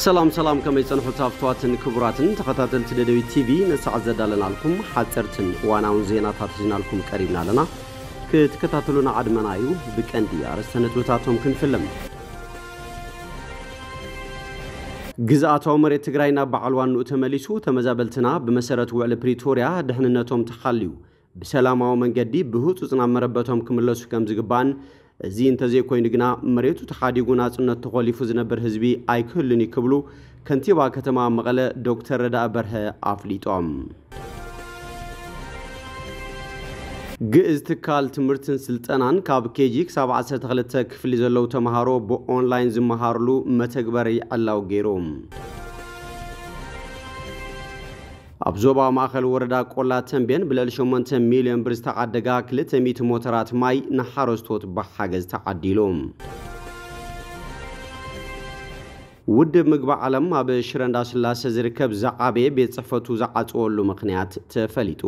سلام كما يصنحوا تافتواتن كبراتن تخطاتل تدوي تي في نسعى زدالنا لكم حاضرتن وانا زينات هاتجنا لكم قريبنا لنا كتكتاتلونا عدمنايو بكندي ارستنتلوتاتهم كنفلم ግዛአታው መሬት ትግራይና በዓልዋን ተመሊሱ ተመዛበልትና በመሰረት ወዕለ ፕሪቶሪያ ደህንነቶም ተኻልዩ በሰላማው መንገዲ ብሁት ጽናመረበቶም ክምለሱ ከም ዝግባን እዚ እንተዘይ ኮይኑ ግና መሬቱ ተሓዲጉና ጽነት ተቆሊፉ ዝነበር ህዝቢ አይክህልን ይክብሉ ከንቲባ ከተማ መቀለ ዶክተር ረዳ በርሀ አፍሊጦም ግእዝ ትካል ትምህርትን ስልጠናን ካብ ኬጂ ክሳብ 12 ክፍሊ ዘለው ተማሃሮ በኦንላይን ዝመሃርሉ መተግበር ይዓላው ገይሮም አብዞባ ማእከል ወረዳ ቆላ ተንቤን ብለል 8 ሚሊዮን ብር ዝተዓደጋ 200 ሞተራት ማይ ንሓረስቶት በሓገዝ ተዓዲሎም ውድ ምግባ ዓለም ኣብ ሽረንዳ ስላሴ ዝርከብ ዘዓቤ ቤት ጽሕፈቱ ዝዓጽወሉ ምክንያት ተፈሊጡ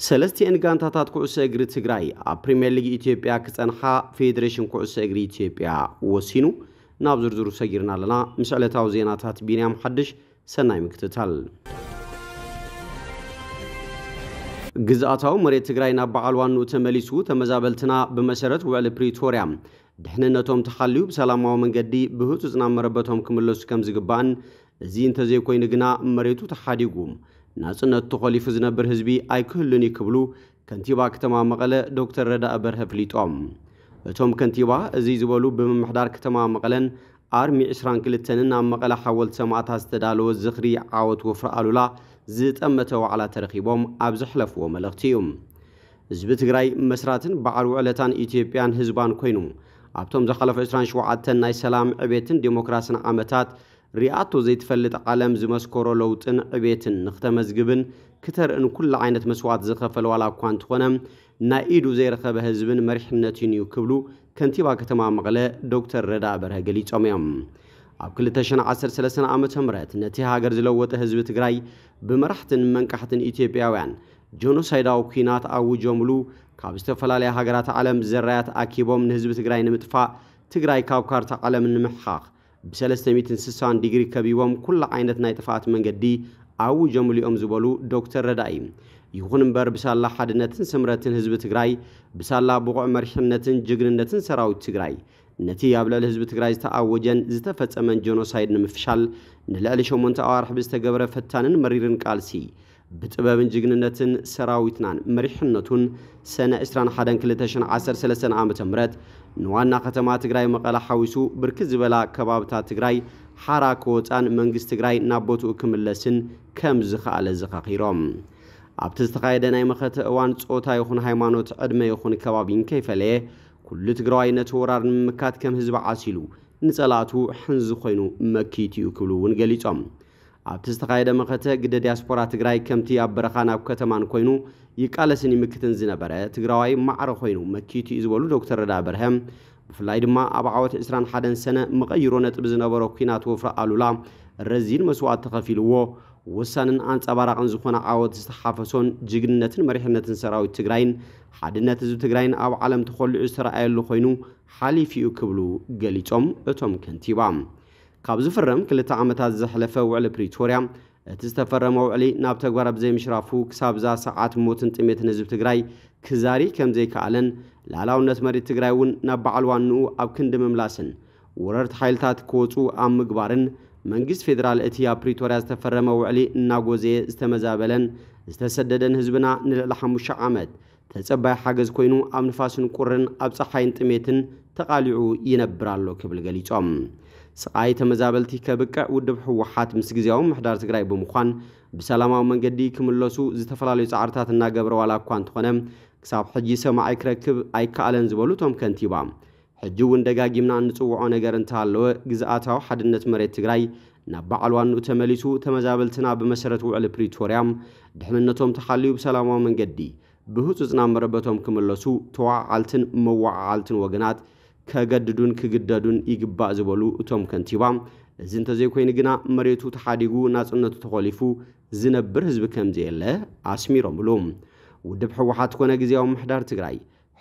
ሰለስቲን ጋንታታት ኩዕሶ እግሪ ትግራይ ኣብ ፕሪሚየር ሊግ ኢትዮጵያ ክጸንሓ ፌደሬሽን ኩዕሶ እግሪ ኢትዮጵያ ወሲኑ ናብ ዝርዝሩ ሰጊርና ኣለና ምስዕለታው ዜናታት ቢንያም ሓድሽ ሰናይ ምክትታል ግዛአታው መሬት ትግራይና በዓልዋን ተመሊሱ ተመዛበልትና በመሰረት ወዕለ ፕሪቶሪያ ደህንነቶም ተሓልዩ በሰላማዊ መንገዲ ብሁት ጽናመረበቶም ክምለሱ ከም ዝግባን እዚ እንተዘይ ኮይኑ ግና መሬቱ ተሓዲጉም ናጽነት ተቆሊፉ ዝነበር ህዝቢ አይክህልን ይክብሉ ከንቲባ ከተማ መቀለ ዶክተር ረዳ በርሀ ፍሊጦም እቶም ከንቲባ እዚ ዝበሉ በመምሕዳር ከተማ መቀለን አርሚ 22 ና መቀለ ሓወልት ሰማዕታት ዝተዳለወ ዝኽሪ ዓወት ወፍራ አሉላ ዝጠመተ ዋዕላ ተረኺቦም ኣብ ዝሕለፍዎ መልእኽቲዮም ህዝቢ ትግራይ መስራትን በዓል ውዕለታን ኢትዮጵያን ህዝባን ኮይኑ ኣብቶም ዝሓለፈ 27 ናይ ሰላም ዕቤትን ዲሞክራሲን ዓመታት ሪአቶ ዘይትፈልጥ ዓለም ዝመስኮሮ ለውጥን ዕቤትን ንኽተመዝግብን ከተርእን ኩሉ ዓይነት መስዋዕት ዝኸፈለ ዋላ እኳ እንትኾነ ናኢዱ ዘይረኸበ ህዝብን መሪሕነትን ይክብሉ ከንቲባ ከተማ መቀለ ዶክተር ረዳ በርሀ ገሊጾም እዮም ኣብ 2013 ዓመተ ምህረት ነቲ ሃገር ዝለወጠ ህዝቢ ትግራይ ብመራሕትን መንቃሕትን ኢትዮጵያውያን ጆኖሳይዳዊ ኩናት አውጆምሉ ካብ ዝተፈላለዩ ሃገራት ዓለም ዘራያት አኪቦም ንህዝቢ ትግራይ ንምጥፋእ ትግራይ ካብ ካርታ ዓለም ንምሕኻኽ ب360 ዲግሪ ከቢቦም ኩሉ ዓይነት ናይ ጥፋት መንገዲ አውጆምሊኦም ዝበሉ ዶክተር ረዳይ ይኹን እምበር ብሳላ ሓድነትን ስምረትን ህዝቢ ትግራይ ብሳላ ብቑዕ መሪሕነትን ጅግንነትን ሰራዊት ትግራይ ነቲ ያብለል ህዝቢ ትግራይ ዝተአወጀን ዝተፈጸመን ጆኖሳይድ ንምፍሻል ንልዕሊ 8 ኣዋርሕ ብዝተገበረ ፈታንን መሪርን ቃልሲ ብጥበብን ጅግንነትን ሰራዊትናን መሪሕነቱን ሰነ 21 2013 ዓመተ ምህረት ንዋና ከተማ ትግራይ መቀለ ሓዊሱ ብርክት ዝበላ ከባብታት ትግራይ ሓራ ከወፃን መንግስት ትግራይ ናቦቱ ክምለስን ከም ዝኻለ ዘኻኺሮም ኣብቲ ዝተኻየደ ናይ መኸተ እዋን ጾታ ይኹን ሃይማኖት ዕድመ ይኹን ከባቢን ከይፈለየ ኩሉ ትግራዋይ ነቲ ወራር ንምምካት ከም ህዝቢ ዓሲሉ ንጸላቱ ሕንዚ ኮይኑ መኪትዩ ክብሉ እውን ገሊጾም ኣብቲ ዝተኻየደ መኸተ ግደ ዲያስፖራ ትግራይ ከምቲ ኣብ በረኻን ኣብ ከተማን ኮይኑ ይቃለስን ይምክትን ዝነበረ ትግራዋይ ማዕረ ኮይኑ መኪቱ ዝበሉ ዶክተር ረዳ በርሀ ብፍላይ ድማ ኣብ ዓወት 21 ሰነ መቀይሮ ነጥብ ዝነበረ ኩናት ወፍራ አሉላ ረዚን መስዋዕት ተኸፊልዎ ወሳንን አንጸባራቅን ዝኾነ ዓወት ዝተሓፈሶን ጅግንነትን መሪሕነትን ሰራዊት ትግራይን ሓድነት ህዝቢ ትግራይን ኣብ ዓለም ተኸልዑ ዝተረኣየሉ ኮይኑ ሓሊፊኡ ክብሉ ገሊጾም እቶም ከንቲባ ካብ ዝፍረም 2 ዓመታት ዘሕለፈ ውዕለ ፕሪቶሪያ እቲ ዝተፈረመ ውዕሊ ናብ ተግባር ብዘይ ምሽራፉ ክሳብ ዛ ሰዓት ሞትን ጥሜትን ህዝቢ ትግራይ ክዛሪ ከም ዘይከኣለን ላላውነት መሬት ትግራይ እውን ናብ በዓልዋኑ ኣብ ክንዲ ምምላስን ወረርቲ ሓይልታት ክወፁ ኣብ ምግባርን መንግስት ፌደራል እቲ ኣብ ፕሪቶሪያ ዝተፈረመ ውዕሊ እናጎዘየ ዝተመዛበለን ዝተሰደደን ህዝብና ንልዕሊ 5 ዓመት ተጸባይ ሓገዝ ኮይኑ ኣብ ንፋስን ቁርን ኣብ ፀሓይን ጥሜትን ተቃሊዑ ይነብራሎ ክብል ገሊጾም ስቃይ ተመዛበልቲ ከብቅዕ ውድብ ሕወሓት ምስ ግዚያው ምሕዳር ትግራይ ብምዃን በሰላማዊ መንገዲ ክምለሱ ዝተፈላልዩ ጻዕርታት እናገብረ ዋላ እኳ እንትኾነ ክሳብ ሕጂ ሰማዓይ ክረክብ ኣይከኣለን ዝበሉ ቶም ከንቲባ ሕጂ እውን ደጋጊምና ንጽውዖ ነገር እንተሃለወ ግዛአታው ሓድነት መሬት ትግራይ ናብ በዓልዋን ተመሊሱ ተመዛበልትና በመሰረት ውዕለ ፕሪቶሪያ ድሕንነቶም ተሓልዩ በሰላማዊ መንገዲ ብሁት ጽናመረበቶም ክምለሱ ተዋዓልትን መዋዓልትን ወገናት ከገድዱን ክግደዱን ይግባእ ዝበሉ እቶም ከንቲባ እዚ እንተዘይ ኮይኑ ግና መሬቱ ተሓዲጉ ናጽነቱ ተቆሊፉ ዝነብር ህዝቢ ከም ዘየለ ኣስሚሮምሉ ውድብ ሕወሓት ኮነ ግዚያው ምሕዳር ትግራይ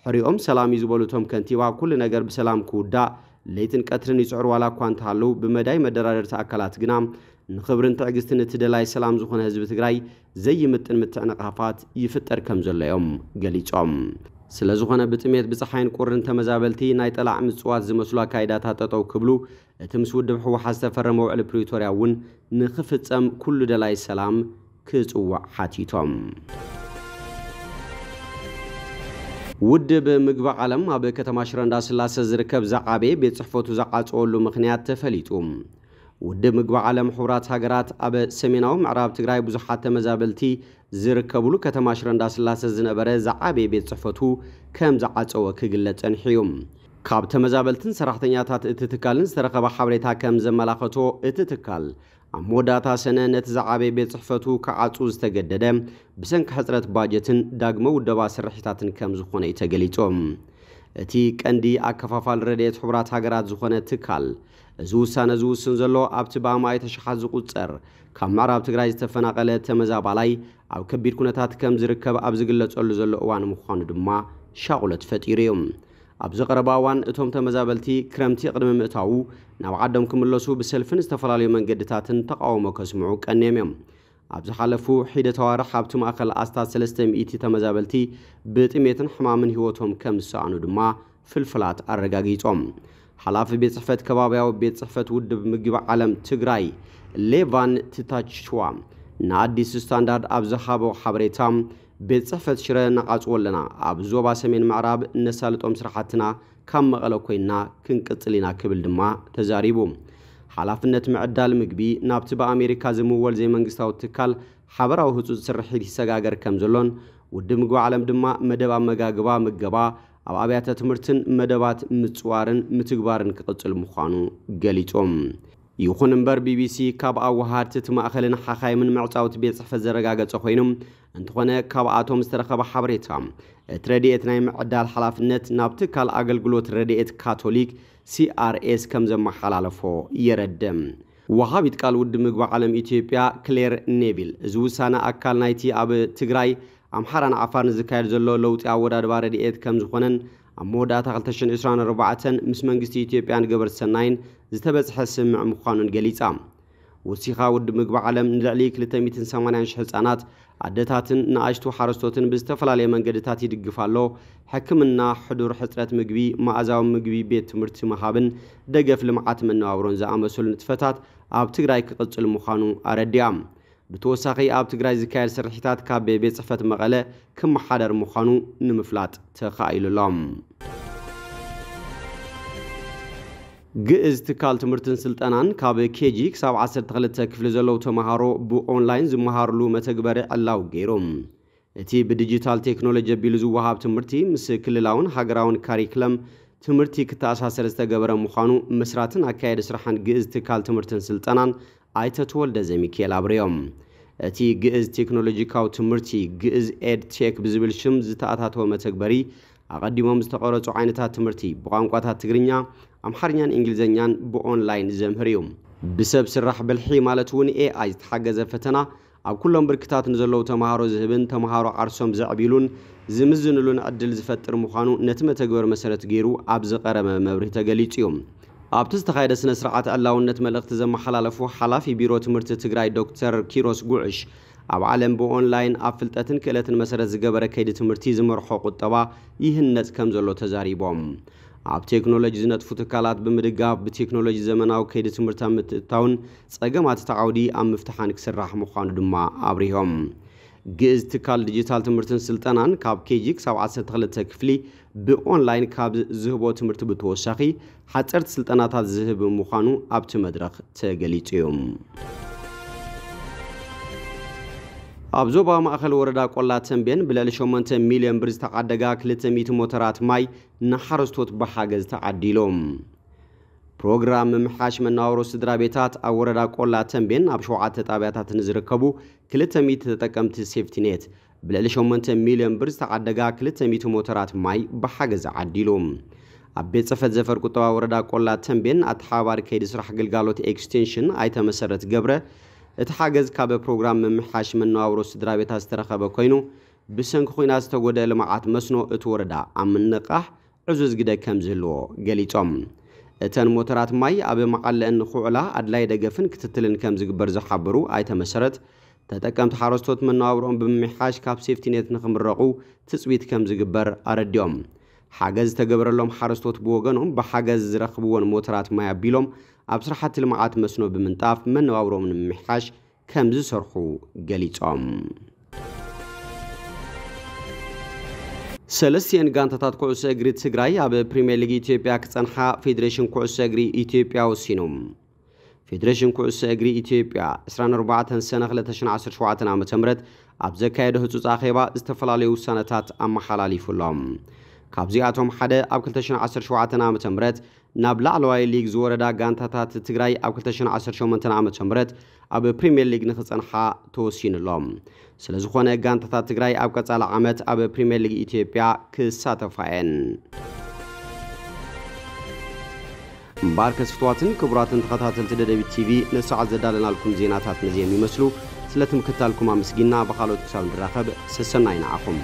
ሕሪኦም ሰላም ይዝበሉቶም ከንቲባ ኩሉ ነገር በሰላም ክውዳ ليتن قترن يسعر ولا كوانت هالو بمداي مدرادر تأكلات جنام نخبرن تعجزتن تدلاي سلام زخون حزب تግራይ زي متن متعنقافات يفتر كم زليوم قليصوم ስለዝኾነ ብጥሜት ብፀሓይን ቁርን ተመዛበልቲ ናይ ጠላዕ ምጽዋት ዝመስሉ አካይዳታት ተጠው ክብሉ እቲ ምስ ውድብ ሕወሓት ዝተፈረመ ውዕል ፕሪቶሪያ እውን ንኽፍጸም ኩሉ ደላይ ሰላም ክጽዋዕ ሓቲቶም ውድብ ምግቢ ዓለም ኣብ ከተማ ሽረ እንዳስላሴ ዝርከብ ዘዓቤ ቤት ጽሕፈቱ ዘዓጽወሉ ምኽንያት ተፈሊጡ ውድብ ምግቢ ዓለም ሕብራት ሃገራት ኣብ ሰሜናዊ ምዕራብ ትግራይ ብዙሓት ተመዛበልቲ ዝርከብሉ ከተማ ሽረ እንዳስላሴ ዝነበረ ዘዓቤ ቤት ጽሕፈቱ ከም ዘዓጸወ ክግለጽ ፀንሕዩ ካብ ተመዛበልትን ሰራሕተኛታት እቲ ትካልን ዝተረኸበ ሓበሬታ ከም ዘመላኸቶ እቲ ትካል ኣብ መወዳእታ ሰነ ነቲ ዘዓቤ ቤት ጽሕፈቱ ክዓጹ ዝተገደደ ብሰንኪ ሕፅረት ባጀትን ዳግመ ውደባ ስርሒታትን ከም ዝኾነ ተገሊጹ እቲ ቀንዲ ኣከፋፋል ረድኤት ሕብራት ሃገራት ዝኾነ ትካል እዚ ውሳነ ዝውስን ዘሎ ኣብቲ ብኣማይ ተሸሓት ዝቁፀር ካብ ምዕራብ ትግራይ ዝተፈናቐለ ተመዛባላይ ኣብ ከቢድ ኩነታት ከም ዝርከብ ኣብ ዝግለጸሉ ዘሎ እዋን ምዃኑ ድማ ሻቑለት ፈጢሩ እዩ ኣብ ዝቐረባ እዋን እቶም ተመዛበልቲ ክረምቲ ቅድሚ ምእታው ናብ ዓዶም ክምለሱ ብሰልፍን ዝተፈላለዩ መንገድታትን ተቃውሞ ከስምዑ ቀንዮም እዮም ኣብ ዝሓለፉ ሒደታዊ ረሓብቲ ማእከል ኣስታት 300 ተመዛበልቲ ብጥሜትን ሕማምን ህይወቶም ከም ዝሰኣኑ ድማ ፍልፍላት ኣረጋጊጾም ሓላፊ ቤት ጽሕፈት ከባቢያዊ ቤት ጽሕፈት ውድብ ምግቢ ዓለም ትግራይ ሌቫን ትታችዋ ንኣዲስ ስታንዳርድ ኣብ ዝሃቦ ሓበሬታ ቤት ጽሕፈት ሽረ ንዓጽወለና ኣብ ዞባ ሰሜን ምዕራብ ነሳልጦም ስራሕትና ካብ መቐለ ኮይና ክንቅጽሊና ክብል ድማ ተዛሪቡ ሓላፍነት ምዕዳል ምግቢ ናብቲ በኣሜሪካ ዝምወል ዘይመንግስታዊ ትካል ሓበራዊ ህጹጽ ስርሒት ይሰጋገር ከም ዘሎን ውድብ ምግቢ ዓለም ድማ መደብ ኣመጋግባ ምገባ ኣብ ኣብያተ ትምህርትን መደባት ምጽዋርን ምትግባርን ክቅጽል ምዃኑ ገሊጾም ይኹን እምበር ቢቢሲ ካብ ኣዋሃድ እቲ ማእኸልን ሓኻይምን ምዕጻውቲ ቤት ጽሕፈት ዘረጋገጸ ኮይኖም እንተኾነ ካብ ኣቶም ዝተረኸበ ሓበሬታ እቲ ረድኤት ናይ ምዕዳል ሓላፍነት ናብ ትካል ኣገልግሎት ረድኤት ካቶሊክ CRS ከም ዘመሓላለፎ የረድም ወሃቢት ቃል ውድብ ምግቢ ዓለም ኢትዮጵያ ክሌር ኔቪል እዚ ውሳነ ኣካል ናይቲ ኣብ ትግራይ ኣምሓራን ዓፋርን ዝካየድ ዘሎ ለውጢ ኣወዳድባ ረድኤት ከም ዝኾነን ኣብ መወዳእታ 2024 ምስ መንግስቲ ኢትዮጵያን ገበርቲ ሰናይን ዝተበጽሐ ስምዕ ምዃኑን ገሊጻ ወሲኻ ውድብ ምግቢ ዓለም ንልዕሊ 280,000 ህጻናት ኣደታትን ንኣሽቱ ሓረስቶትን ብዝተፈላለየ መንገድታት ይድግፍ ኣሎ ሕክምና ሕዱር ሕፅረት ምግቢ ማእዛዊ ምግቢ ቤት ትምህርቲ መሃብን ደገፍ ልምዓት መነባብሮን ዝኣመሰሉ ንጥፈታት ኣብ ትግራይ ክቅጽል ምዃኑ ኣረድያ ብተወሳኺ ኣብ ትግራይ ዝካየድ ስርሒታት ካብ ቤት ጽሕፈት መቐለ ክመሓደር ምዃኑ ንምፍላጥ ተኻኢሉሎም ግእዝ ትካል ትምህርትን ስልጠናን ካብ ኬጂ ክሳብ 12 ክፍሊ ዘለው ተማሃሮ ብኦንላይን ዝመሃርሉ መተግበሪ ዕላው ገይሮም እቲ ብዲጂታል ቴክኖሎጂ ቢሉ ዝወሃብ ትምህርቲ ምስ ክልላውን ሃገራውን ካሪክለም ትምህርቲ ክተኣሳሰር ዝተገበረ ምዃኑ መስራትን ኣካየደ ስራሕን ግእዝ ትካል ትምህርትን ስልጠናን ኣይተተወልደ ዘሚካኤል አብሪዮም እቲ ግእዝ ቴክኖሎጂካዊ ትምህርቲ ግእዝ ኤድ ቴክ ብዝብል ሽም ዝተኣታተወ መተግበሪ ኣቀዲሞም ዝተቀረጹ ዓይነታት ትምህርቲ ብቋንቋታት ትግርኛ ኣምሓርኛን እንግሊዝኛን ብኦንላይን ዘምህርዩ ብሰብ ስራሕ ብልሒ ማለት እውን AI ዝተሓገዘ ፈተና ኣብ ኩሎም ብርክታት ንዘለው ተማሃሮ ዝህብን ተማሃሮ ዓርሶም ዘዕቢሉን ዝምዝንሉን ዕድል ዝፈጥር ምዃኑ ነቲ መተግበር መሰረት ገይሩ ኣብ ዝቀረበ መብርሂ ተገሊጹ እዩ ኣብቲ ዝተኻየደ ስነ ስርዓት ዕላውነት መልእኽቲ ዘመሓላለፉ ሓላፊ ቢሮ ትምህርቲ ትግራይ ዶክተር ኪሮስ ጉዕሽ ኣብ ዓለም ብኦንላይን ኣብ ፍልጠትን ክእለትን መሰረት ዝገበረ ከይዲ ትምህርቲ ዝመርሖ ቁጠባ ይህነጽ ከም ዘሎ ተዛሪቦም ኣብ ቴክኖሎጂ ዝነጥፉ ትካላት ብምድጋፍ ብቴክኖሎጂ ዘመናዊ ከይዲ ትምህርቲ ምትእታውን ጸገማት ተዓውዲ ኣብ ምፍትሓን ክስራሕ ምዃኑ ድማ አብሪሆም ግእዝ ትካል ዲጂታል ትምህርትን ስልጠናን ካብ ኬጂ ክሳብ 12 ክፍሊ ብኦንላይን ካብ ዝህቦ ትምህርቲ ብተወሳኺ ሓጸርቲ ስልጠናታት ዝህብ ምዃኑ ኣብቲ መድረኽ ተገሊጹ እዩ ኣብ ዞባ ማእከል ወረዳ ቆላ ተንቤን ብልዕሊ 8 ሚልዮን ብር ዝተዓደጋ 200 ሞተራት ማይ ንሓረስቶት ብሓገዝ ተዓዲሎም ፕሮግራም ምምሓሽ መናወሮ ስድራ ቤታት ኣብ ወረዳ ቆላ ተንቤን ኣብ 7 ጣብያታት ዝርከቡ 200 ተጠቀምቲ ሴፍቲ ኔት ብልዕሊ 8 ሚልዮን ብር ዝተዓደጋ 200 ሞተራት ማይ ብሓገዝ ዓዲሎም ኣብ ቤት ጽሕፈት ዘፈር ቁጠባ ወረዳ ቆላ ተንቤን ኣተሓባሪ ከይዲ ስራሕ ግልጋሎት ኤክስቴንሽን ኣይተመሰረት ገብረ እቲ ሓገዝ ካብ ፕሮግራም ምምሓሽ መናወሮ ስድራ ቤታት ዝተረኸበ ኮይኑ ብሰንኪ ኩናት ዝተጎድአ ልምዓት መስኖ እቲ ወረዳ ኣብ ምንቃሕ ዕዙዝ ግደ ከም ዝህልዎ ገሊጾም እተን ሞተራት ማይ ኣብ መዓለአን ኹዕላ ኣድላይ ደገፍን ክትትልን ከም ዝግበር ዝሓበሩ ኣይተ መሰረት ተጠቀምቲ ሓረስቶት መነባብሮኦም ብምምሕያሽ ካብ ሴፍቲኔት ንኽምረቑ ትጽቢት ከም ዝግበር ኣረድዮም ሓገዝ ተገበረሎም ሓረስቶት ብወገኖም ብሓገዝ ዝረኽብዎን ሞተራት ማይ ኣቢሎም ኣብ ስራሕቲ ልምዓት መስኖ ብምንጣፍ መነባብሮኦም ንምምሕያሽ ከም ዝሰርሑ ገሊጾም ሰለስቲአን ጋንታታት ኩዕሶ እግሪ ትግራይ ኣብ ፕሪምየር ሊግ ኢትዮጵያ ክጸንሓ ፌዴሬሽን ኩዕሶ እግሪ ኢትዮጵያ ወሲኖም ፌዴሬሽን ኩዕሶ እግሪ ኢትዮጵያ 24 ሰነ 2017 ዓ.ም ኣብ ዘካየደ ህጹጽ ኣኼባ ዝተፈላለዩ ውሳነታት ኣመሓላሊፉሎም ካብዚኣቶም ሓደ ኣብ 2017 ዓ.ም ናብ ላዕለዋይ ሊግ ዝወረዳ ጋንታታት ትግራይ ኣብ 2018 ዓ.ም ኣብ ፕሪምየር ሊግ ንኽጸንሓ ተወሲኑሎም ስለዝኾነ ጋንታታት ትግራይ ኣብ ቀጻሊ ዓመት ኣብ ፕሪምየር ሊግ ኢትዮጵያ ክሳተፋ እየን እምበር ከስፍትዋትን ክቡራትን ተኸታተልቲ ደደቢት ቲቪ ንሰዓት ዘዳለናልኩም ዜናታት ነዚኦም ይመስሉ ስለትምክታልኩም ኣመስጊና ብኻልኦት ክሳብ ንራኸብ ሰሰናይ ንዓኹም